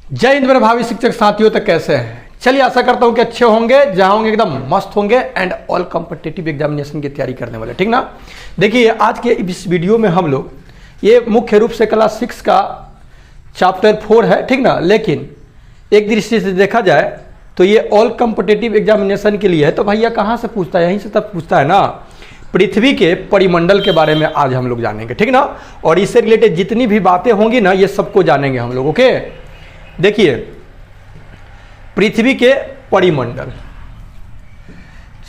जय हिंद मेरे भावी शिक्षक साथियों, तक कैसे हैं? चलिए, आशा करता हूं कि अच्छे होंगे, जहां होंगे एकदम मस्त होंगे एंड ऑल कॉम्पिटिटिव एग्जामिनेशन की तैयारी करने वाले, ठीक ना। देखिए, आज के इस वीडियो में हम लोग ये मुख्य रूप से क्लास 6 का चैप्टर 4 है, ठीक ना। लेकिन एक दृष्टि से देखा जाए तो ये ऑल कॉम्पिटिटिव एग्जामिनेशन के लिए है। तो भैया कहाँ से पूछता है? यहीं से तब पूछता है ना। पृथ्वी के परिमंडल के बारे में आज हम लोग जानेंगे, ठीक ना। और इससे रिलेटेड जितनी भी बातें होंगी ना, ये सबको जानेंगे हम लोग, ओके। देखिए, पृथ्वी के परिमंडल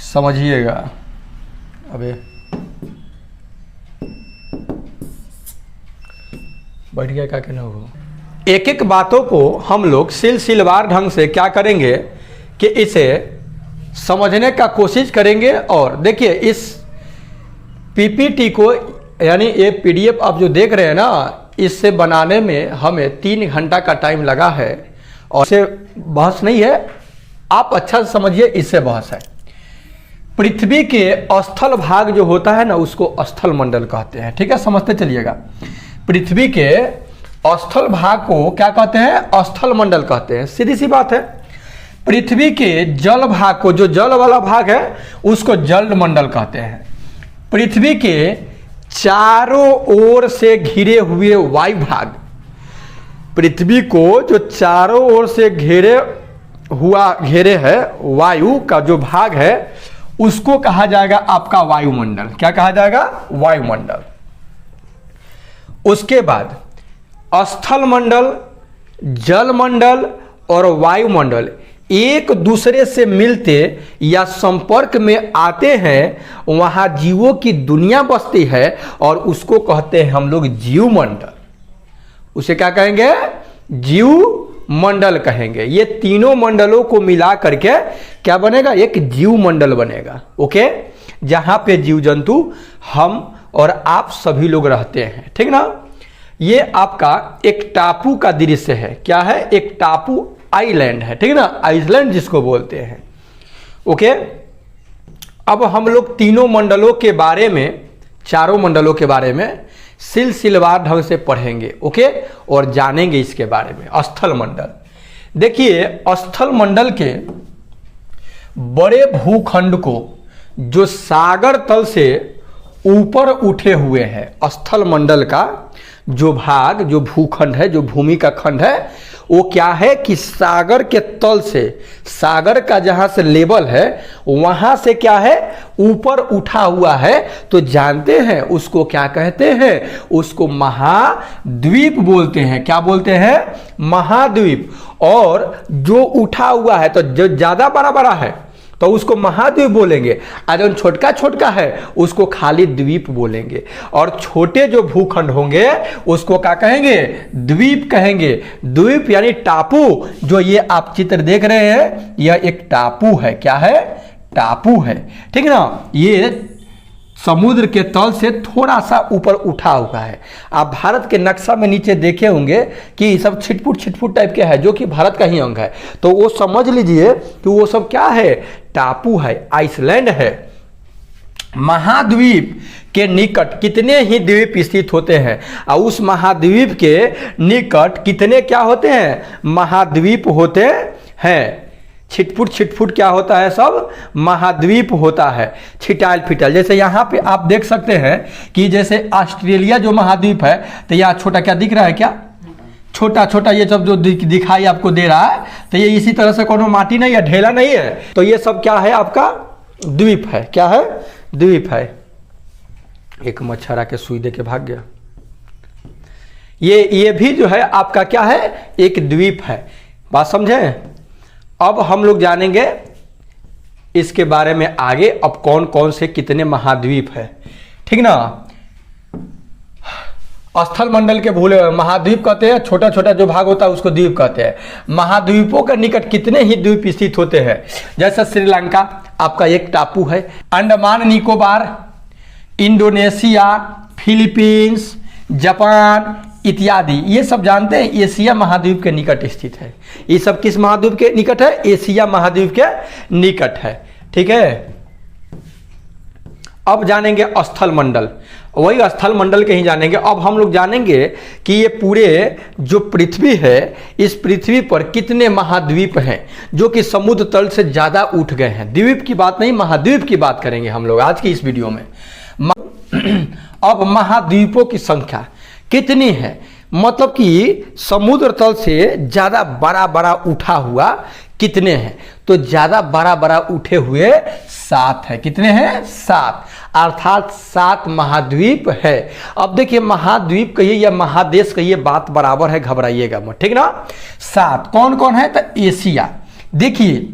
समझिएगा। अबे बैठ गया, क्या कहना हो। एक एक बातों को हम लोग सिलसिलेवार ढंग से क्या करेंगे कि इसे समझने का कोशिश करेंगे। और देखिए, इस पीपीटी को यानी ये पीडीएफ आप जो देख रहे हैं ना, इससे बनाने में हमें 3 घंटा का टाइम लगा है। और इससे बहस नहीं है, आप अच्छा से समझिए, इससे बहस है। पृथ्वी के स्थल भाग जो होता है ना, उसको स्थल मंडल कहते हैं, ठीक है। समझते चलिएगा, पृथ्वी के स्थल भाग को क्या कहते हैं? स्थल मंडल कहते हैं। सीधी सी बात है। पृथ्वी के जल भाग को, जो जल वाला भाग है, उसको जल मंडल कहते हैं। पृथ्वी के चारों ओर से घिरे हुए वायु भाग, पृथ्वी को जो चारों ओर से घेरे है वायु का जो भाग है, उसको कहा जाएगा आपका वायुमंडल। क्या कहा जाएगा? वायुमंडल। उसके बाद स्थल मंडल, जल मंडल और वायुमंडल एक दूसरे से मिलते या संपर्क में आते हैं, वहां जीवों की दुनिया बसती है और उसको कहते हैं हम लोग जीव मंडल। उसे क्या कहेंगे? जीव मंडल कहेंगे। ये तीनों मंडलों को मिला करके क्या बनेगा? एक जीव मंडल बनेगा, ओके। जहां पे जीव जंतु हम और आप सभी लोग रहते हैं, ठीक ना। ये आपका एक टापू का दृश्य है। क्या है? एक टापू आइलैंड है, ठीक ना। आइसलैंड जिसको बोलते हैं, ओके। अब हम लोग तीनों मंडलों के बारे में, चारों मंडलों के बारे में सिलसिलेवार ढंग से पढ़ेंगे, ओके, और जानेंगे इसके बारे में। स्थल मंडल, देखिए, स्थल मंडल के बड़े भूखंड को जो सागर तल से ऊपर उठे हुए हैं, स्थल मंडल का जो भाग, जो भूखंड है, जो भूमि का खंड है, वो क्या है कि सागर के तल से, सागर का जहां से लेवल है, वहां से क्या है? ऊपर उठा हुआ है। तो जानते हैं उसको क्या कहते हैं? उसको महाद्वीप बोलते हैं। क्या बोलते हैं? महाद्वीप। और जो उठा हुआ है, तो जो ज्यादा बड़ा बड़ा है तो उसको महाद्वीप बोलेंगे, और जो छोटका छोटका है उसको खाली द्वीप बोलेंगे। और छोटे जो भूखंड होंगे उसको क्या कहेंगे? द्वीप कहेंगे। द्वीप यानी टापू। जो ये आप चित्र देख रहे हैं, यह एक टापू है। क्या है? टापू है, ठीक ना। ये समुद्र के तल से थोड़ा सा ऊपर उठा हुआ है। आप भारत के नक्शा में नीचे देखे होंगे कि सब छिटपुट टाइप के है, जो कि भारत का ही अंग है। तो वो समझ लीजिए कि वो सब क्या है? टापू है, आइसलैंड है। महाद्वीप के निकट कितने ही द्वीप स्थित होते हैं, और उस महाद्वीप के निकट कितने क्या होते हैं? महाद्वीप होते हैं। छिटपुट क्या होता है? सब महाद्वीप होता है, छिटाल फिटाल। जैसे यहाँ पे आप देख सकते हैं कि जैसे ऑस्ट्रेलिया जो महाद्वीप है, तो यहाँ छोटा क्या दिख रहा है? क्या छोटा छोटा ये सब जो दिखाई आपको दे रहा है, तो ये इसी तरह से कोनो माटी नहीं है, ढेला नहीं है। तो ये सब क्या है? आपका द्वीप है। क्या है? द्वीप है। एक मच्छर आके सुई दे के भाग गया। ये भी जो है आपका क्या है? एक द्वीप है। बात समझे? अब हम लोग जानेंगे इसके बारे में आगे, अब कौन कौन से कितने महाद्वीप है, ठीक ना। स्थल मंडल के भूले महाद्वीप कहते हैं, छोटा छोटा जो भाग होता है उसको द्वीप कहते हैं। महाद्वीपों के निकट कितने ही द्वीप स्थित होते हैं। जैसे श्रीलंका आपका एक टापू है, Andaman Nicobar, Indonesia, Philippines, Japan इत्यादि, ये सब जानते हैं एशिया महाद्वीप के निकट स्थित है। ये सब किस महाद्वीप के निकट है? एशिया महाद्वीप के निकट है, ठीक है। अब जानेंगे स्थल मंडल। वही स्थल मंडल के ही जानेंगे। अब हम लोग जानेंगे कि ये पूरे जो पृथ्वी है, इस पृथ्वी पर कितने महाद्वीप हैं जो कि समुद्र तल से ज़्यादा उठ गए हैं। द्वीप की बात नहीं, महाद्वीप की बात करेंगे हम लोग आज की इस वीडियो में। अब महाद्वीपों की संख्या कितनी है, मतलब कि समुद्र तल से ज़्यादा बड़ा बड़ा उठा हुआ कितने हैं, तो ज़्यादा बड़ा बड़ा उठे हुए 7 है। कितने हैं? 7, अर्थात 7 महाद्वीप है। अब देखिए, महाद्वीप कहिए या महादेश कहिए, बात बराबर है, घबराइएगा मत, ठीक ना। 7 कौन कौन है? तो एशिया, देखिए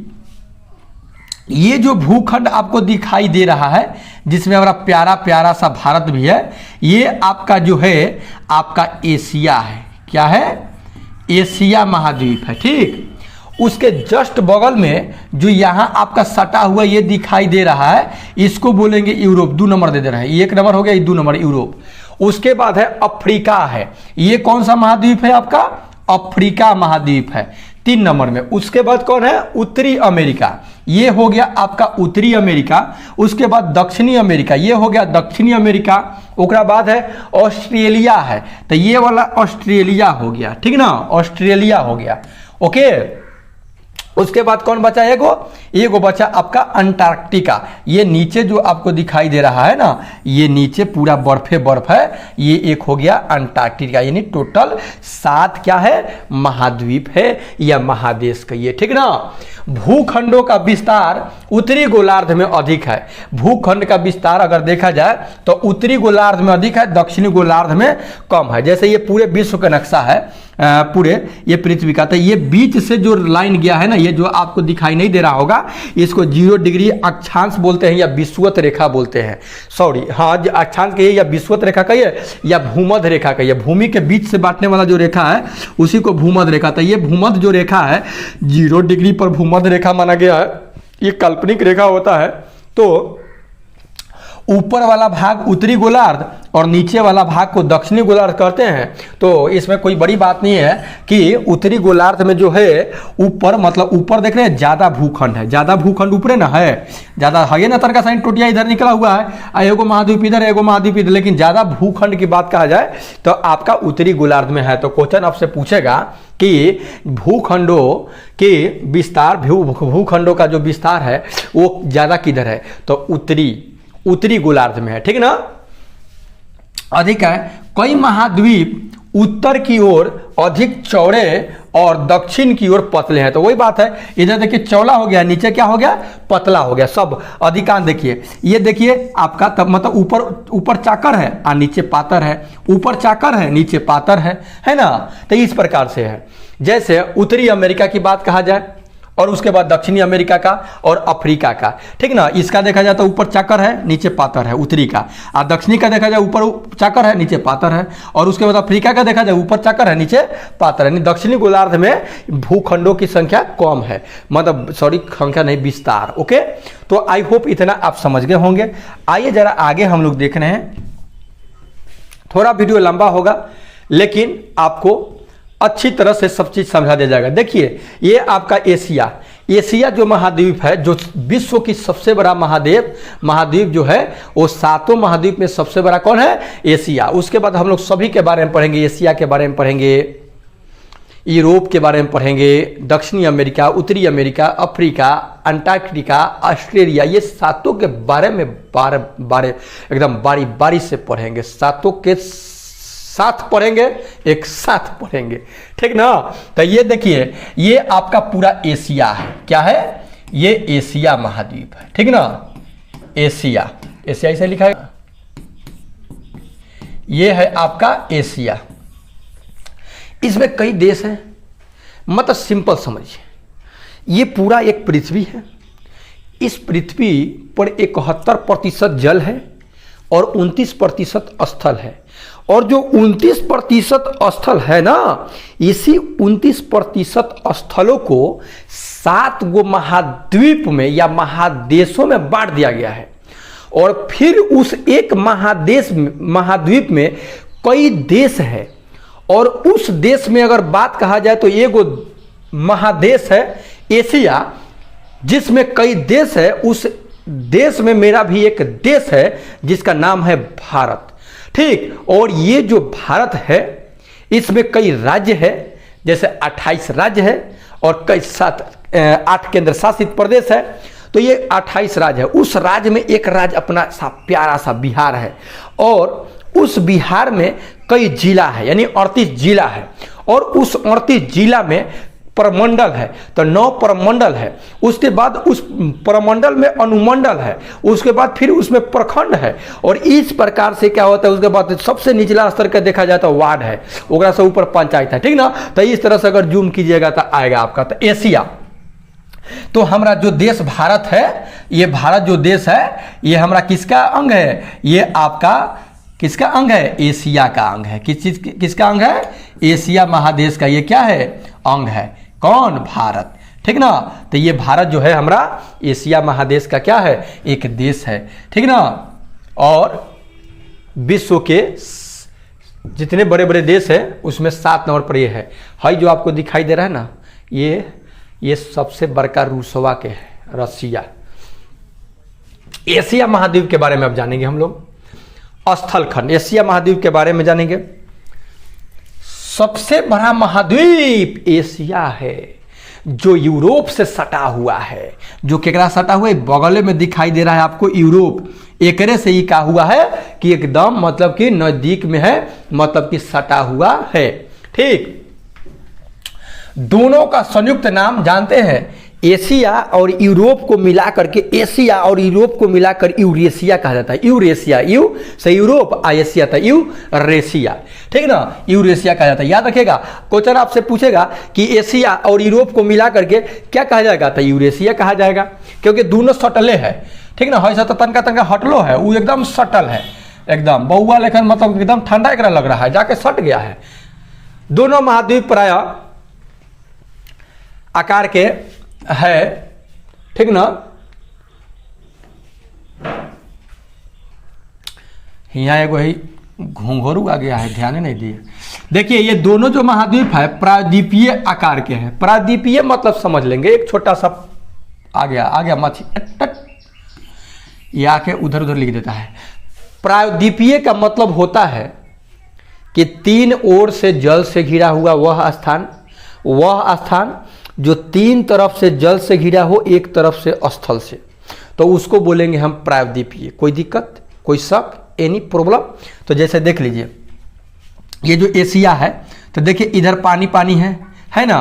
ये जो भूखंड आपको दिखाई दे रहा है, जिसमें हमारा प्यारा प्यारा सा भारत भी है, ये आपका जो है आपका एशिया है। क्या है? एशिया महाद्वीप है, ठीक। उसके जस्ट बगल में जो यहाँ आपका सटा हुआ ये दिखाई दे रहा है, इसको बोलेंगे यूरोप। 2 नंबर दे रहे हैं, 1 नंबर हो गया, 2 नंबर यूरोप। उसके बाद है अफ्रीका है, ये कौन सा महाद्वीप है आपका? अफ्रीका महाद्वीप है, 3 नंबर में। उसके बाद कौन है? उत्तरी अमेरिका, ये हो गया आपका उत्तरी अमेरिका। उसके बाद दक्षिणी अमेरिका, ये हो गया दक्षिणी अमेरिका। उसके बाद है ऑस्ट्रेलिया है, तो ये वाला ऑस्ट्रेलिया हो गया, ठीक ना, ऑस्ट्रेलिया हो गया, ओके। उसके बाद कौन बचा? एगो बचा आपका अंटार्कटिका। ये नीचे जो आपको दिखाई दे रहा है ना, ये नीचे पूरा बर्फे बर्फ है, ये एक हो गया अंटार्कटिका। यानी टोटल 7 क्या है? महाद्वीप है या महादेश कहिए, ठीक ना। भूखंडों का विस्तार उत्तरी गोलार्ध में अधिक है। भूखंड का विस्तार अगर देखा जाए तो उत्तरी गोलार्ध में अधिक है, दक्षिणी गोलार्ध में कम है। जैसे ये पूरे विश्व का नक्शा है, पूरे ये पृथ्वी का, तो ये बीच से जो लाइन गया है ना, ये जो आपको दिखाई नहीं दे रहा होगा, इसको 0 डिग्री अक्षांश बोलते हैं या विषुवत रेखा बोलते हैं। सॉरी, हाँ, अक्षांश कहिए या विषुवत रेखा कहिए या भूमध्य रेखा कहिए। भूमि के बीच से बांटने वाला जो रेखा है उसी को भूमध्य रेखा। तो ये भूमध्य जो रेखा है, 0 डिग्री पर भूमध्य रेखा माना गया है। ये काल्पनिक रेखा होता है, तो ऊपर वाला भाग उत्तरी गोलार्ध और नीचे वाला भाग को दक्षिणी गोलार्ध कहते हैं। तो इसमें कोई बड़ी बात नहीं है कि उत्तरी गोलार्ध में जो है ऊपर, मतलब ऊपर देख रहे हैं ज़्यादा भूखंड है, ज़्यादा भूखंड ऊपरे ना है, ज़्यादा है ना, तरका साइन टोटिया इधर निकला हुआ है, एगो महाद्वीप इधर, एगो महाद्वीप इधर, लेकिन ज़्यादा भूखंड की बात कहा जाए तो आपका उत्तरी गोलार्ध में है। तो क्वेश्चन आपसे पूछेगा कि भूखंडों के विस्तार, भूखंडों का जो विस्तार है वो ज़्यादा किधर है, तो उत्तरी गोलार्ध में है, ठीक ना, अधिक है। कई महाद्वीप उत्तर की ओर अधिक चौड़े और दक्षिण की ओर पतले हैं। तो वही बात है, इधर देखिए चौड़ा हो गया, नीचे क्या हो गया? पतला हो गया। सब अधिकांश देखिए, ये देखिए आपका तब मतलब ऊपर चाकर है और नीचे पातर है, ऊपर चाकर है नीचे पातर है ना। तो इस प्रकार से है। जैसे उत्तरी अमेरिका की बात कहा जाए और उसके बाद दक्षिणी अमेरिका का और अफ्रीका का, ठीक ना। इसका देखा जाए तो ऊपर चाकर है नीचे पातर है, उत्तरी का। और दक्षिणी का देखा जाए ऊपर चाकर है नीचे पातर है, और उसके बाद अफ्रीका का देखा जाए ऊपर चाकर है नीचे पातर है। दक्षिणी गोलार्ध में भूखंडों की संख्या कम है, मतलब सॉरी संख्या नहीं, विस्तार, ओके। तो आई होप इतना आप समझ गए होंगे। आइए जरा आगे हम लोग देख रहे हैं, थोड़ा वीडियो लंबा होगा लेकिन आपको अच्छी तरह से सब चीज समझा दिया जाएगा। देखिए, ये आपका एशिया जो महाद्वीप है, जो विश्व की सबसे बड़ा महाद्वीप जो है, वो 7 महाद्वीप में सबसे बड़ा कौन है? एशिया। उसके बाद हम लोग सभी के बारे में पढ़ेंगे, एशिया के बारे में पढ़ेंगे, यूरोप के बारे में पढ़ेंगे, दक्षिणी अमेरिका, उत्तरी अमेरिका, अफ्रीका, अंटार्कटिका, ऑस्ट्रेलिया, ये 7 के बारे में बारे एकदम बारी बारी से पढ़ेंगे। 7 के साथ पढ़ेंगे, एक साथ पढ़ेंगे, ठीक ना। तो ये देखिए, ये आपका पूरा एशिया है। क्या है? ये एशिया महाद्वीप है, ठीक ना। एशिया इसे लिखा है, ये है आपका एशिया। इसमें कई देश हैं, मतलब सिंपल समझिए, ये पूरा एक पृथ्वी है। इस पृथ्वी पर 71% जल है और 29% स्थल है। और जो 29% स्थल है ना, इसी 29% स्थलों को 7 गो महाद्वीप में या महादेशों में बांट दिया गया है। और फिर उस एक महाद्वीप में कई देश है, और उस देश में अगर बात कहा जाए तो एगो महादेश है एशिया, जिसमें कई देश है। उस देश में मेरा भी एक देश है जिसका नाम है भारत। ठीक। और ये जो भारत है इसमें कई राज्य है, जैसे 28 राज्य है और कई 8 केंद्र शासित प्रदेश है। तो ये 28 राज्य है। उस राज्य में एक राज्य अपना सा प्यारा सा बिहार है, और उस बिहार में कई जिला है, यानी 38 जिला है, और उस 38 जिला में प्रमंडल है, तो 9 प्रमंडल है। उसके बाद उस प्रमंडल में अनुमंडल है, उसके बाद फिर उसमें प्रखंड है, और इस प्रकार से क्या होता है, उसके बाद सबसे निचला स्तर का देखा जाए तो वार्ड है, ओकरा से ऊपर पंचायत है, ठीक ना। तो इस तरह से अगर जूम कीजिएगा तो आएगा आपका तो एशिया। तो हमारा जो देश भारत है, ये भारत जो देश है ये हमारा किसका अंग है, ये आपका किसका अंग है, एशिया का अंग है। किस चीज किसका अंग है, एशिया महादेश का ये क्या है, अंग है। कौन, भारत, ठीक ना। तो ये भारत जो है हमारा एशिया महादेश का क्या है, एक देश है, ठीक ना। और विश्व के जितने बड़े बड़े देश हैं उसमें 7 नंबर पर ये है। हाई जो आपको दिखाई दे रहा है ना, ये सबसे बड़का रूसवा के है, रसिया। एशिया महाद्वीप के बारे में अब जानेंगे हम लोग। स्थल खंड, एशिया महाद्वीप के बारे में जानेंगे। सबसे बड़ा महाद्वीप एशिया है, जो यूरोप से सटा हुआ है। जो केकरा सटा हुआ है, बगल में दिखाई दे रहा है आपको यूरोप, एकरे से ही कहा हुआ है कि एकदम मतलब कि नजदीक में है, मतलब कि सटा हुआ है, ठीक। दोनों का संयुक्त नाम जानते हैं, एशिया और यूरोप को मिलाकर के, एशिया और यूरोप को मिलाकर यूरेशिया कहा जाता है। यूरेशिया, यू से यूरोप, एशिया था यूरेशिया, ठीक ना, यूरेशिया कहा जाता है। याद रखेगा, क्वेश्चन आपसे पूछेगा कि एशिया और यूरोप को मिलाकर के क्या कहा जाएगा, तो यूरेशिया कहा जाएगा, क्योंकि दोनों सटले है, ठीक ना। ऐसा तो तनका तनका हटलो है, वो एकदम सटल है, एकदम बउआ लेखन, मतलब एकदम ठंडा एकरा लग रहा है, जाके सट गया है। दोनों महाद्वीप प्राय आकार के है, ठीक ना। यहाँ एगो ही घोंघरू आ गया है, ध्यान नहीं दिए। देखिए ये दोनों जो महाद्वीप है प्रायद्वीपीय आकार के हैं। प्रायद्वीपीय मतलब समझ लेंगे, एक छोटा सा आ गया मछली, ये आके उधर उधर लिख देता है। प्रायद्वीपीय का मतलब होता है कि 3 ओर से जल से घिरा हुआ वह स्थान जो 3 तरफ से जल से घिरा हो, एक तरफ से स्थल से, तो उसको बोलेंगे हम प्रायद्वीपीय। कोई दिक्कत, कोई शक, एनी प्रॉब्लम? तो जैसे देख लीजिए, ये जो एशिया है, तो देखिए इधर पानी पानी है ना,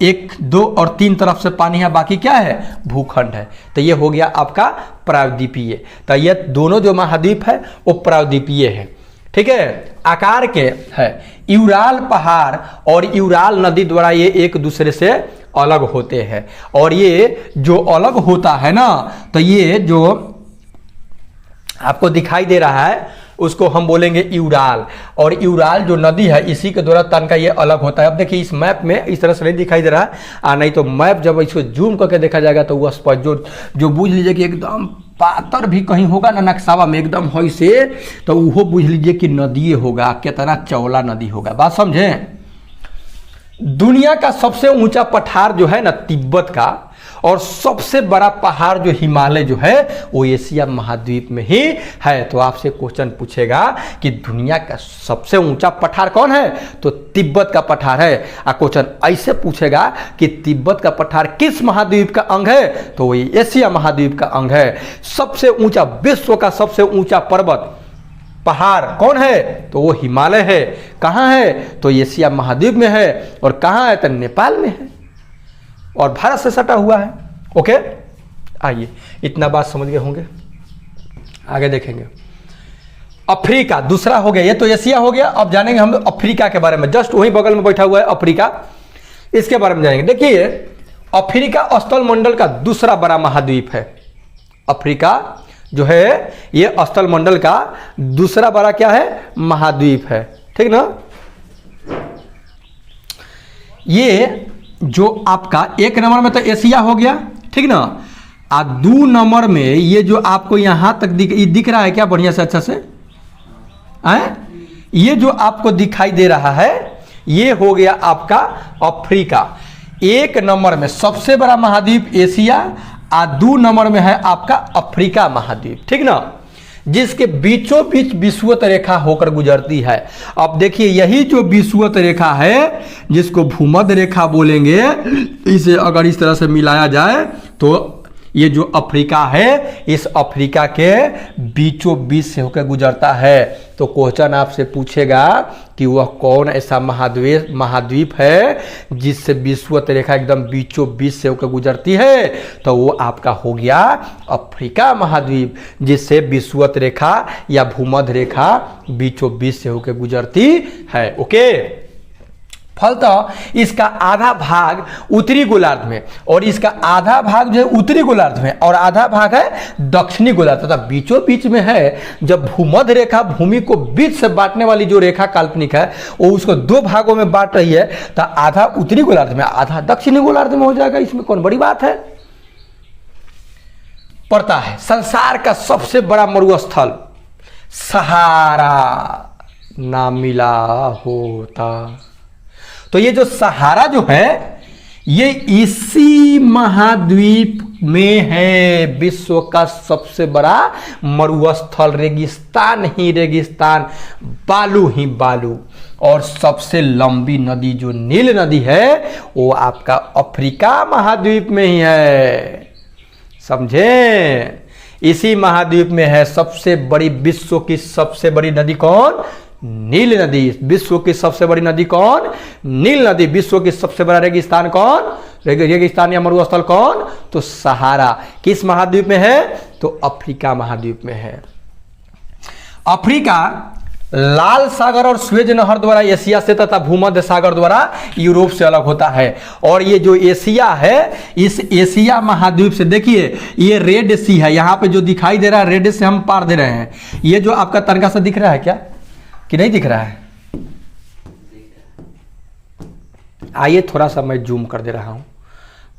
1, 2 और 3 तरफ से पानी है, बाकी क्या है, भूखंड है। तो ये हो गया आपका प्रायद्वीपीय। तो ये दोनों जो महाद्वीप है वो प्रायद्वीपीय है, ठीक है, आकार के है। यूराल पहाड़ और यूराल नदी द्वारा ये एक दूसरे से अलग होते हैं, और ये जो अलग होता है ना, तो ये जो आपको दिखाई दे रहा है उसको हम बोलेंगे यूराल। और यूराल जो नदी है इसी के द्वारा तन का ये अलग होता है। अब देखिए इस मैप में इस तरह से नहीं दिखाई दे रहा है, नहीं तो मैप जब इसको जूम करके देखा जाएगा तो वह स्पष्ट जो बूझ लीजिए कि एकदम पातर भी कहीं होगा ना नक्शावा में एकदम हो से, तो वो बूझ लीजिए कि नदी होगा, कितना चौला नदी होगा। बात समझें? दुनिया का सबसे ऊंचा पठार जो है ना तिब्बत का, और सबसे बड़ा पहाड़ जो हिमालय जो है वो एशिया महाद्वीप में ही है। तो आपसे क्वेश्चन पूछेगा कि दुनिया का सबसे ऊंचा पठार कौन है, तो तिब्बत का पठार है। और क्वेश्चन ऐसे पूछेगा कि तिब्बत का पठार किस महाद्वीप का अंग है, तो वही एशिया महाद्वीप का अंग है। सबसे ऊंचा, विश्व का सबसे ऊंचा पर्वत पहाड़ कौन है, तो वो हिमालय है। कहाँ है, तो एशिया महाद्वीप में है। और कहाँ है, तो नेपाल में है, और भारत से सटा हुआ है। ओके, आइए इतना बात समझ गए होंगे, आगे देखेंगे। अफ्रीका दूसरा हो गया, ये तो एशिया हो गया। अब जानेंगे हम अफ्रीका के बारे में, जस्ट वही बगल में बैठा हुआ है अफ्रीका, इसके बारे में जानेंगे। देखिए अफ्रीका स्थल मंडल का दूसरा बड़ा महाद्वीप है। अफ्रीका जो है ये स्थल मंडल का दूसरा बड़ा क्या है, महाद्वीप है, ठीक ना। ये जो आपका 1 नंबर में तो एशिया हो गया, ठीक ना। 2 नंबर में ये जो आपको यहां तक दिख रहा है क्या, बढ़िया से अच्छा से ये जो आपको दिखाई दे रहा है ये हो गया आपका अफ्रीका। 1 नंबर में सबसे बड़ा महाद्वीप एशिया, 2 नंबर में है आपका अफ्रीका महाद्वीप, ठीक ना। जिसके बीचों बीच विषुवत रेखा होकर गुजरती है। अब देखिए यही जो विषुवत रेखा है, जिसको भूमध्य रेखा बोलेंगे, इसे अगर इस तरह से मिलाया जाए तो ये जो अफ्रीका है, इस अफ्रीका के बीचों बीच से होकर गुजरता है। तो क्वेश्चन आपसे पूछेगा कि वह कौन ऐसा महाद्वीप है जिससे विषुवत रेखा एकदम बीचों बीच से होकर गुजरती है, तो वो आपका हो गया अफ्रीका महाद्वीप, जिससे विषुवत रेखा या भूमध्य रेखा बीचों बीच से होकर गुजरती है। ओके, फलतः इसका आधा भाग उत्तरी गोलार्ध में और इसका आधा भाग जो है उत्तरी गोलार्ध में और आधा भाग है दक्षिणी गोलार्ध, तथा बीचों बीच में है। जब भूमध्य रेखा भूमि को बीच से बांटने वाली जो रेखा काल्पनिक है वो उसको दो भागों में बांट रही है, तो आधा उत्तरी गोलार्ध में आधा दक्षिणी गोलार्ध में हो जाएगा। इसमें कौन बड़ी बात है। पड़ता है संसार का सबसे बड़ा मरुस्थल सहारा ना मिला होता। तो ये जो सहारा जो है ये इसी महाद्वीप में है, विश्व का सबसे बड़ा मरुस्थल, रेगिस्तान ही रेगिस्तान, बालू ही बालू। और सबसे लंबी नदी जो नील नदी है वो आपका अफ्रीका महाद्वीप में ही है, समझे। इसी महाद्वीप में है सबसे बड़ी, विश्व की सबसे बड़ी नदी कौन? नील नदी। विश्व की सबसे बड़ी नदी कौन? नील नदी। विश्व की सबसे बड़ा रेगिस्तान कौन? रेगिस्तान या मरुस्थल कौन? तो सहारा। किस महाद्वीप में है? तो अफ्रीका महाद्वीप में है। अफ्रीका लाल सागर और स्वेज नहर द्वारा एशिया से तथा भूमध्य सागर द्वारा यूरोप से अलग होता है। और ये जो एशिया है, इस एशिया महाद्वीप से देखिए ये रेड सी है, यहाँ पे जो दिखाई दे रहा है रेड से हम पार दे रहे हैं। ये जो आपका तनका सा दिख रहा है क्या कि नहीं दिख रहा है? आइए थोड़ा सा मैं जूम कर दे रहा हूं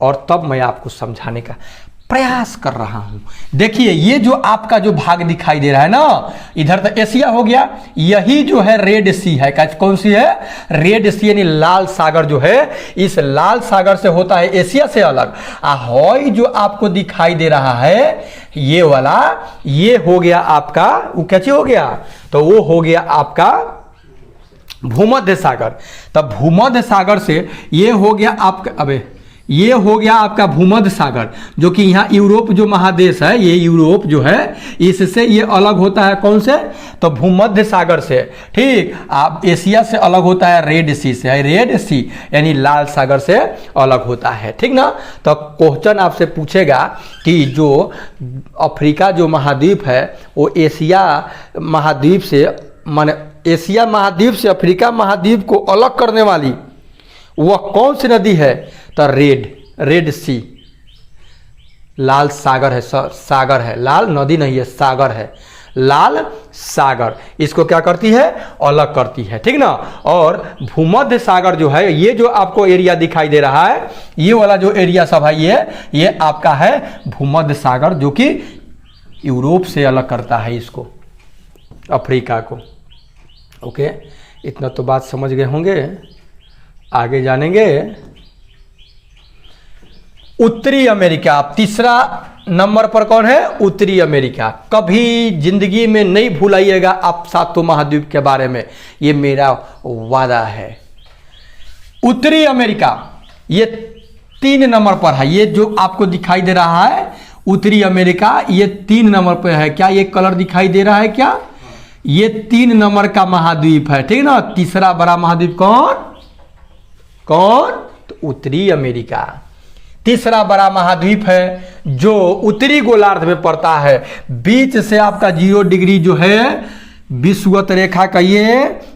और तब मैं आपको समझाने का प्रयास कर रहा हूं। देखिए ये जो आपका जो भाग दिखाई दे रहा है ना, इधर तो एशिया हो गया, यही जो है रेड सी है। कौन सी है? रेड सी, यानी लाल सागर जो है, इस लाल सागर से होता है एशिया से अलग। हॉय जो आपको दिखाई दे रहा है ये वाला, ये हो गया आपका, वो क्या चीज हो गया? तो वो हो गया आपका भूमध्य सागर। तब भूमध्य सागर से ये हो गया आपका, ये हो गया आपका भूमध्य सागर, जो कि यहाँ यूरोप जो महादेश है, ये यूरोप जो है इससे ये अलग होता है। कौन से? तो भूमध्य सागर से। ठीक, आप एशिया से अलग होता है रेड सी से, रेड सी यानी लाल सागर से अलग होता है। ठीक ना। तो क्वेश्चन आपसे पूछेगा कि जो अफ्रीका जो महाद्वीप है वो एशिया महाद्वीप से, माने एशिया महाद्वीप से अफ्रीका महाद्वीप को अलग करने वाली वह कौन सी नदी है? तो रेड सी, लाल सागर है, सागर है, लाल नदी नहीं है, सागर है, लाल सागर। इसको क्या करती है? अलग करती है। ठीक ना। और भूमध्य सागर जो है, ये जो आपको एरिया दिखाई दे रहा है, ये वाला जो एरिया सब है, ये आपका है भूमध्य सागर, जो कि यूरोप से अलग करता है इसको, अफ्रीका को। ओके, इतना तो बात समझ गए होंगे। आगे जानेंगे। उत्तरी अमेरिका, तीसरा नंबर पर कौन है? उत्तरी अमेरिका। कभी जिंदगी में नहीं भूलाइएगा आप सातों महाद्वीप के बारे में, ये मेरा वादा है। उत्तरी अमेरिका ये 3 नंबर पर है। ये जो आपको दिखाई दे रहा है उत्तरी अमेरिका, ये 3 नंबर पर है। क्या ये कलर दिखाई दे रहा है क्या? ये 3 नंबर का महाद्वीप है। ठीक ना। तीसरा बड़ा महाद्वीप कौन? तो उत्तरी अमेरिका तीसरा बड़ा महाद्वीप है, जो उत्तरी गोलार्ध में पड़ता है। बीच से आपका 0 डिग्री जो है विषुवत रेखा कहिए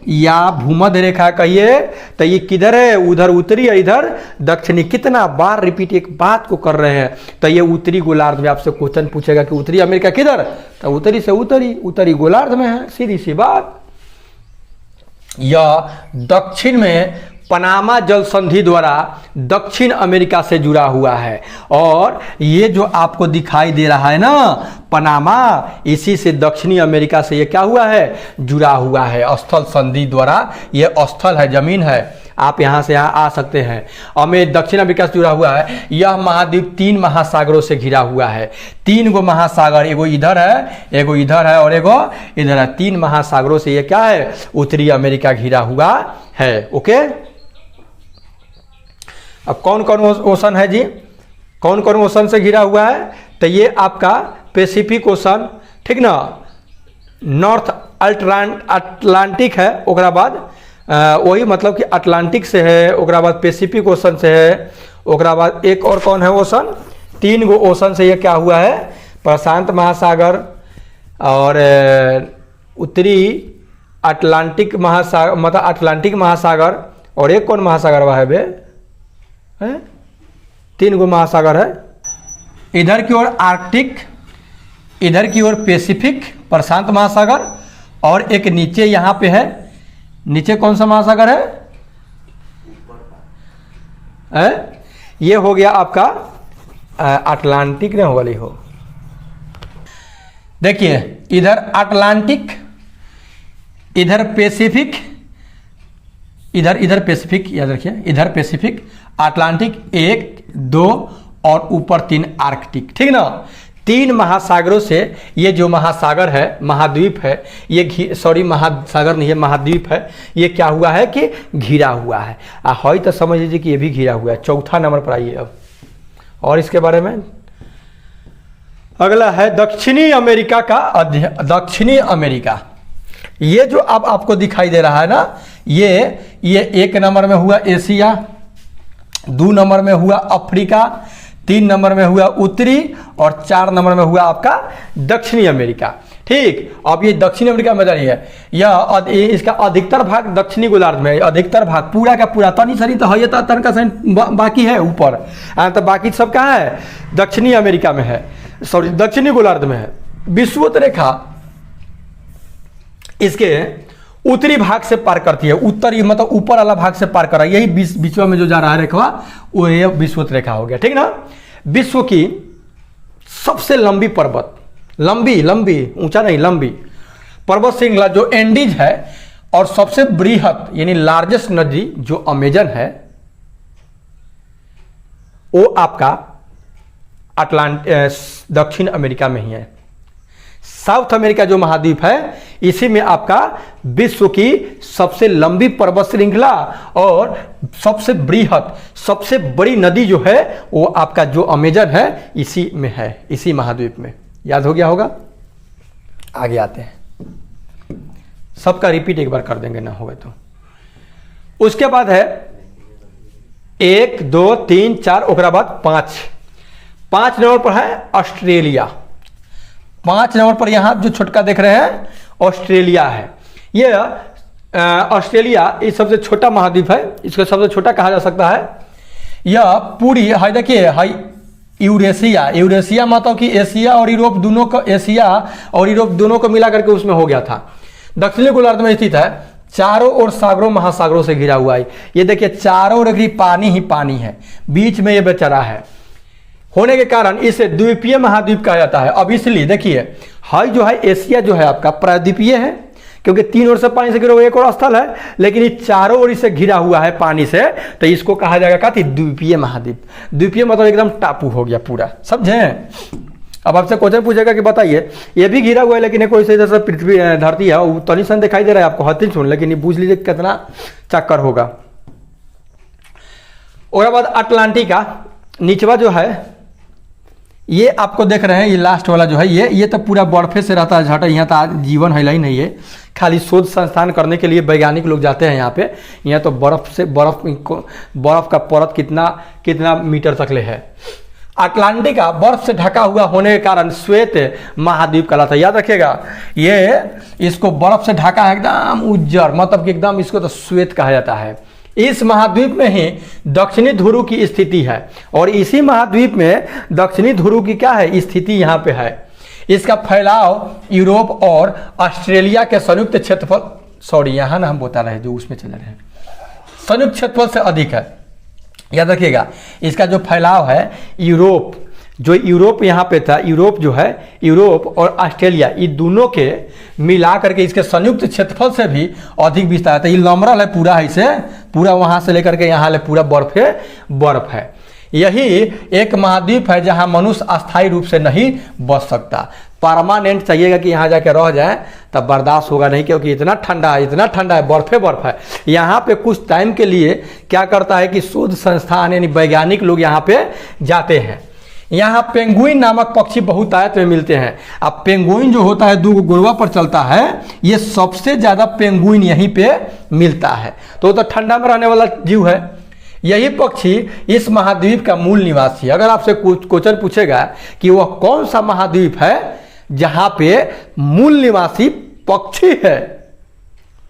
या भूमध्य रेखा कहिए, तो ये किधर है? उधर उत्तरी है, इधर दक्षिणी। कितना बार रिपीट एक बात को कर रहे हैं। तो ये उत्तरी गोलार्ध में आपसे क्वेश्चन पूछेगा कि उत्तरी अमेरिका किधर? तो उत्तरी से उत्तरी गोलार्ध में है, सीधी सी बात। यह दक्षिण में पनामा जल संधि द्वारा दक्षिण अमेरिका से जुड़ा हुआ है। और ये जो आपको दिखाई दे रहा है ना पनामा, इसी से दक्षिणी अमेरिका से ये क्या हुआ है? जुड़ा हुआ है स्थल संधि द्वारा। ये स्थल है, जमीन है, आप यहाँ से यहाँ आ सकते हैं। दक्षिण अमेरिका से जुड़ा हुआ है। यह महाद्वीप 3 महासागरों से घिरा हुआ है। तीन गो महासागर, एगो इधर है, एगो इधर है और एगो इधर है। तीन महासागरों से ये क्या है, उत्तरी अमेरिका घिरा हुआ है। ओके, अब कौन कौन ओशन है जी, कौन कौन ओशन से घिरा हुआ है, तो ये आपका पैसिफिक ओशन, ठीक ना, नॉर्थ अटलांटिक है, ओकरा बाद वही मतलब कि अटलांटिक से है, ओकरा बाद पैसिफिक ओशन से है, ओकरा बाद एक और कौन है ओशन, तीन गो ओशन से ये क्या हुआ है, प्रशांत महासागर और उत्तरी अटलांटिक महासागर, मतलब अटलांटिक महासागर, और एक कौन महासागर वह है बे, है? तीन गो महासागर है। इधर की ओर आर्कटिक, इधर की ओर पैसिफिक प्रशांत महासागर, और एक नीचे यहाँ पे है, नीचे कौन सा महासागर है? ये हो गया आपका अटलांटिक न वाली हो। देखिए इधर अटलांटिक, इधर पैसिफिक, इधर पैसिफिक, याद रखिए इधर पैसिफिक, अटलांटिक 1 2 और ऊपर 3 आर्कटिक, ठीक ना। तीन महासागरों से ये जो महासागर है, महाद्वीप है, ये सॉरी महासागर नहीं है, महाद्वीप है, ये क्या हुआ है कि घिरा हुआ है। है तो समझ लीजिए कि ये भी घिरा हुआ है। चौथा नंबर पर आइए अब, और इसके बारे में अगला है दक्षिणी अमेरिका का अध्ययन। दक्षिणी अमेरिका, ये जो अब आपको दिखाई दे रहा है ना, ये एक नंबर में हुआ एशिया, 2 नंबर में हुआ अफ्रीका, 3 नंबर में हुआ उत्तरी, और 4 नंबर में हुआ आपका दक्षिणी अमेरिका। ठीक, अब ये दक्षिणी अमेरिका में है, यह इसका अधिकतर भाग दक्षिणी गोलार्ध में है, अधिकतर भाग पूरा का पूरा, तनी सनी तो है, तन का बाकी है ऊपर, तो बाकी सब कहाँ है, दक्षिणी अमेरिका में है, सॉरी दक्षिणी गोलार्ध में है। विषुवत रेखा इसके उत्तरी भाग से पार करती है, उत्तरी मतलब ऊपर वाला भाग से पार कर रहा है, यही बीच में जो जा रहा है रेखा वो ये विषुवत रेखा हो गया, ठीक ना। विश्व की सबसे लंबी पर्वत, लंबी ऊंचा नहीं, लंबी पर्वत श्रृंखला जो एंडीज है, और सबसे बृहत यानी लार्जेस्ट नदी जो अमेजन है, वो आपका दक्षिण अमेरिका में ही है। साउथ अमेरिका जो महाद्वीप है, इसी में आपका विश्व की सबसे लंबी पर्वत श्रृंखला और सबसे बृहत, सबसे बड़ी नदी जो है वो आपका जो अमेजन है, इसी में है, इसी महाद्वीप में। याद हो गया होगा। आगे आते हैं, सबका रिपीट एक बार कर देंगे ना होगा तो। उसके बाद है 1 2 3 4, ओकरा बाद 5 नंबर पर है ऑस्ट्रेलिया। 5 नंबर पर यहां जो छोटका देख रहे हैं ऑस्ट्रेलिया है। ये ऑस्ट्रेलिया इस सबसे छोटा महाद्वीप है, इसको सबसे छोटा कहा जा सकता है। यह पूरी है, देखिए है यूरेशिया मतलब कि एशिया और यूरोप दोनों को, एशिया और यूरोप दोनों को मिला करके उसमें हो गया था। दक्षिणी गोलार्ध में स्थित है, चारों ओर सागरों महासागरों से घिरा हुआ है। ये देखिए चारों ओर पानी ही पानी है, बीच में ये बेचारा है, होने के कारण इसे द्वीपीय महाद्वीप कहा जाता है। अब इसलिए देखिए हाई जो है एशिया जो है आपका प्रायद्वीपीय है, क्योंकि 3 ओर से पानी से घिरा हुआ एक और स्थल है, लेकिन ये चारों ओर से घिरा हुआ है पानी से, तो इसको कहा जाएगा क्या, द्वीपीय महाद्वीप। द्वीपीय मतलब एकदम टापू हो गया पूरा, समझे। अब आपसे क्वेश्चन पूछेगा कि बताइए ये भी घिरा हुआ है, लेकिन कोई से जैसे पृथ्वी धरती है वो तनी सन दिखाई दे रहा है आपको, हथिन सुन, लेकिन ये पूछ लीजिए कितना चक्कर होगा। और बाद अटलांटिका निचवा जो है, ये आपको देख रहे हैं, ये लास्ट वाला जो है, ये तो पूरा बर्फे से रहता है झटा, यहाँ तो जीवन है ही नहीं है, खाली शोध संस्थान करने के लिए वैज्ञानिक लोग जाते हैं यहाँ पे। यहाँ तो बर्फ का परत कितना मीटर तक ले है। अटलांटिका बर्फ से ढका हुआ होने के कारण श्वेत महाद्वीप कहलाता है, याद रखिएगा। ये इसको बर्फ से ढका है एकदम उज्जर, मतलब कि एकदम इसको तो श्वेत कहा जाता है। इस महाद्वीप में ही दक्षिणी ध्रुव की स्थिति है, और इसी महाद्वीप में दक्षिणी ध्रुव की क्या है स्थिति यहाँ पे है। इसका फैलाव यूरोप और ऑस्ट्रेलिया के संयुक्त क्षेत्रफल, सॉरी यहाँ ना हम बता रहे जो उसमें चल रहे हैं, संयुक्त क्षेत्रफल से अधिक है। याद रखिएगा इसका जो फैलाव है यूरोप, जो यूरोप यहाँ पे था, यूरोप जो है, यूरोप और ऑस्ट्रेलिया, ये दोनों के मिला करके इसके संयुक्त क्षेत्रफल से भी अधिक विस्तार था। ये लमरल है पूरा, है इसे पूरा वहाँ से लेकर के यहाँ ले पूरा बर्फ है। यही एक महाद्वीप है जहाँ मनुष्य अस्थायी रूप से नहीं बच सकता। परमानेंट चाहिएगा कि यहाँ जाके रह जाए तब बर्दाश्त होगा नहीं, क्योंकि इतना ठंडा है, बर्फ है। यहाँ पे कुछ टाइम के लिए क्या करता है कि शोध संस्थान यानी वैज्ञानिक लोग यहाँ पे जाते हैं। यहाँ पेंगुइन नामक पक्षी बहुतायत में मिलते हैं। अब पेंगुइन जो होता है 2 गुरुआ पर चलता है, ये सबसे ज़्यादा पेंगुइन यहीं पे मिलता है। तो ठंडा में रहने वाला जीव है। यही पक्षी इस महाद्वीप का मूल निवासी है। अगर आपसे क्वेश्चन पूछेगा कि वह कौन सा महाद्वीप है जहां पे मूल निवासी पक्षी है,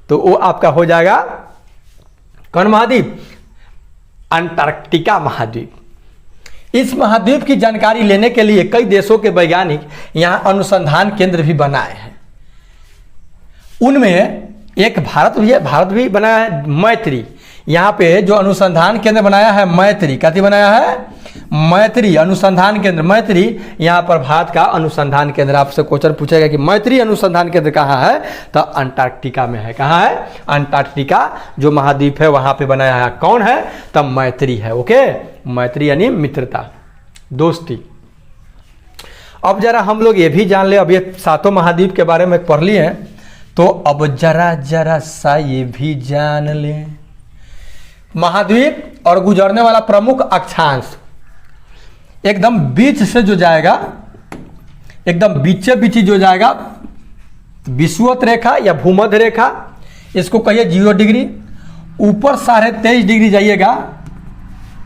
तो वो आपका हो जाएगा कौन महाद्वीप? अंटार्कटिका महाद्वीप। इस महाद्वीप की जानकारी लेने के लिए कई देशों के वैज्ञानिक यहां अनुसंधान केंद्र भी बनाए हैं। उनमें एक भारत भी बनाया है, मैत्री। यहाँ पे जो अनुसंधान केंद्र बनाया है मैत्री, क्या बनाया है? मैत्री अनुसंधान केंद्र। मैत्री यहाँ पर भारत का अनुसंधान केंद्र। आपसे क्वेश्चन पूछेगा कि मैत्री अनुसंधान केंद्र कहाँ है, तो अंटार्कटिका में है। कहाँ है? अंटार्कटिका जो महाद्वीप है वहाँ पे बनाया है। कौन है? तब मैत्री है। ओके, मैत्री यानी मित्रता, दोस्ती। अब जरा हम लोग ये भी जान ले, अब ये 7 महाद्वीप के बारे में पढ़ लिए हैं, तो अब जरा सा ये भी जान ले महाद्वीप और गुजरने वाला प्रमुख अक्षांश। एकदम बीच से जो जाएगा, एकदम बीचे बीची जो जाएगा, विषुवत रेखा या भूमध्य रेखा, इसको कहिए 0 डिग्री। ऊपर 23.5 डिग्री जाइएगा,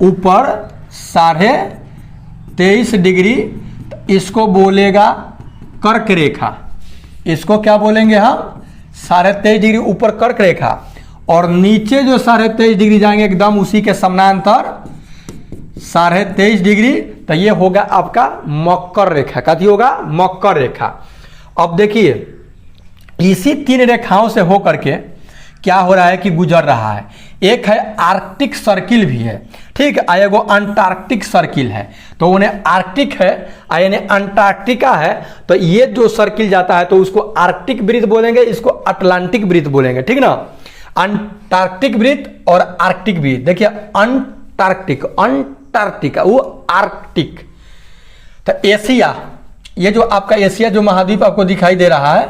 ऊपर 23.5 डिग्री, इसको बोलेगा कर्क रेखा। इसको क्या बोलेंगे हम? 23.5 डिग्री ऊपर कर्क रेखा। और नीचे जो 23.5 डिग्री जाएंगे एकदम उसी के समानांतर 23.5 डिग्री, तो ये होगा आपका मकर रेखा। क्या होगा? मकर रेखा। अब देखिए इसी 3 रेखाओं से होकर के क्या हो रहा है कि गुजर रहा है। एक है आर्कटिक सर्किल भी है, ठीक है, एगो अंटार्कटिक सर्किल है। तो उन्हें आर्कटिक है यानी अंटार्कटिका है, तो ये जो सर्किल जाता है तो उसको आर्कटिक वृत्त बोलेंगे, इसको अटलांटिक वृत्त बोलेंगे, ठीक ना। अंटार्कटिक वृत्त और आर्कटिक वृत्त। देखिए अंटार्कटिका वो आर्कटिक। तो एशिया, ये जो आपका एशिया जो महाद्वीप आपको दिखाई दे रहा है,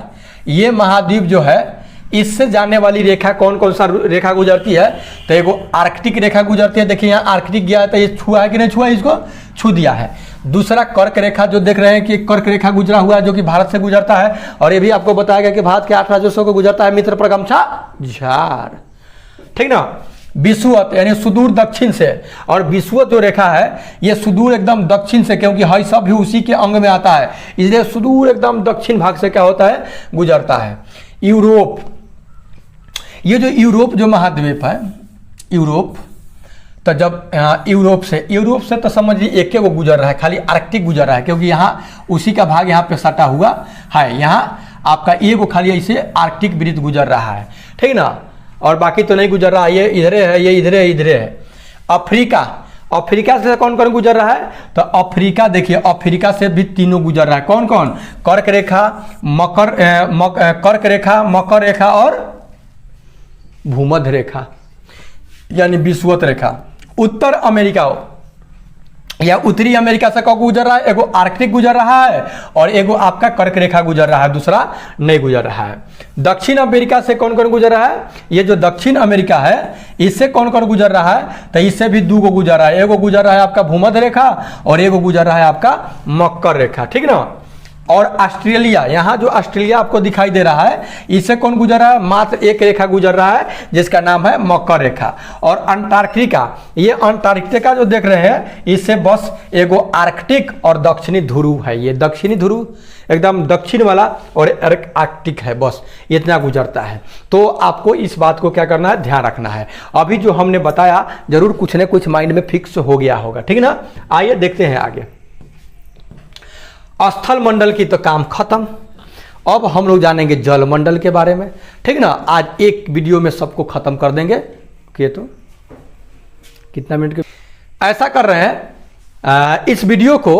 ये महाद्वीप जो है इससे जाने वाली रेखा कौन कौन सा रेखा गुजरती है? तो एगो आर्कटिक रेखा गुजरती है। देखिए यहाँ आर्कटिक गया है, तो ये छुआ है कि नहीं छुआ? इसको छू दिया है। दूसरा कर्क रेखा जो देख रहे हैं कि कर्क रेखा गुजरा हुआ है, जो कि भारत से गुजरता है। और ये भी आपको बताया गया कि भारत के 8 राज्यों को गुजरता है मित्र पर गमछा झाड़, ठीक ना। विषुवत यानी सुदूर दक्षिण से, और विषुवत जो रेखा है ये सुदूर एकदम दक्षिण से, क्योंकि हई सब भी उसी के अंग में आता है, इसलिए सुदूर एकदम दक्षिण भाग से क्या होता है? गुजरता है। यूरोप, ये जो यूरोप जो महाद्वीप है, यूरोप, तो जब यूरोप से तो समझिए एक वो गुजर रहा है, खाली आर्कटिक गुजर रहा है, क्योंकि यहाँ उसी का भाग यहाँ पे सटा हुआ है। यहाँ आपका एगो खाली ऐसे आर्कटिक वृत्त गुजर रहा है, ठीक ना, और बाकी तो नहीं गुजर रहा है। ये इधरे है, ये इधरे है। अफ्रीका से कौन कौन गुजर रहा है? तो अफ्रीका, देखिए अफ्रीका से भी 3 गुजर रहा है। कौन कौन? कर्क रेखा, मकर रेखा और भूमध्य रेखा यानी विषुवत रेखा। उत्तर अमेरिका या उत्तरी अमेरिका से कौन गुजर रहा है? एगो आर्कटिक गुजर रहा है और एगो आपका कर्क रेखा गुजर रहा है, दूसरा नहीं गुजर रहा है। दक्षिण अमेरिका से कौन कौन गुजर रहा है? ये जो दक्षिण अमेरिका है इससे कौन कौन गुजर रहा है? तो इससे भी 2 गुजर रहा है। एगो गुजर रहा है आपका भूमध्य रेखा और एगो गुजर रहा है आपका मकर रेखा, ठीक ना। और ऑस्ट्रेलिया, यहाँ जो ऑस्ट्रेलिया आपको दिखाई दे रहा है इससे कौन गुजर रहा है? मात्र 1 रेखा गुजर रहा है जिसका नाम है मकर रेखा। और अंटार्कटिका, ये अंटार्कटिका जो देख रहे हैं इससे बस एगो आर्कटिक और दक्षिणी ध्रुव है। ये दक्षिणी ध्रुव एकदम दक्षिण वाला और आर्कटिक है, बस इतना गुजरता है। तो आपको इस बात को क्या करना है? ध्यान रखना है। अभी जो हमने बताया जरूर कुछ न कुछ माइंड में फिक्स हो गया होगा, ठीक ना। आइए देखते हैं आगे। स्थल मंडल की तो काम खत्म। अब हम लोग जानेंगे जल मंडल के बारे में, ठीक ना। आज एक वीडियो में सबको खत्म कर देंगे। के तो कितना मिनट के ऐसा कर रहे हैं, इस वीडियो को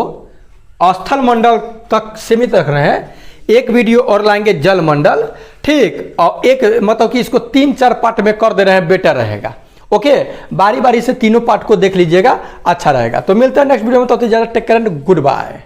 स्थल मंडल तक सीमित रख रहे हैं। एक वीडियो और लाएंगे जल मंडल, ठीक, और एक मतलब कि इसको 3-4 पार्ट में कर दे रहे हैं, बेटर रहेगा। ओके, बारी बारी से तीनों पार्ट को देख लीजिएगा, अच्छा रहेगा। तो मिलते हैं नेक्स्ट वीडियो में, तो ज़्यादा take care and good bye.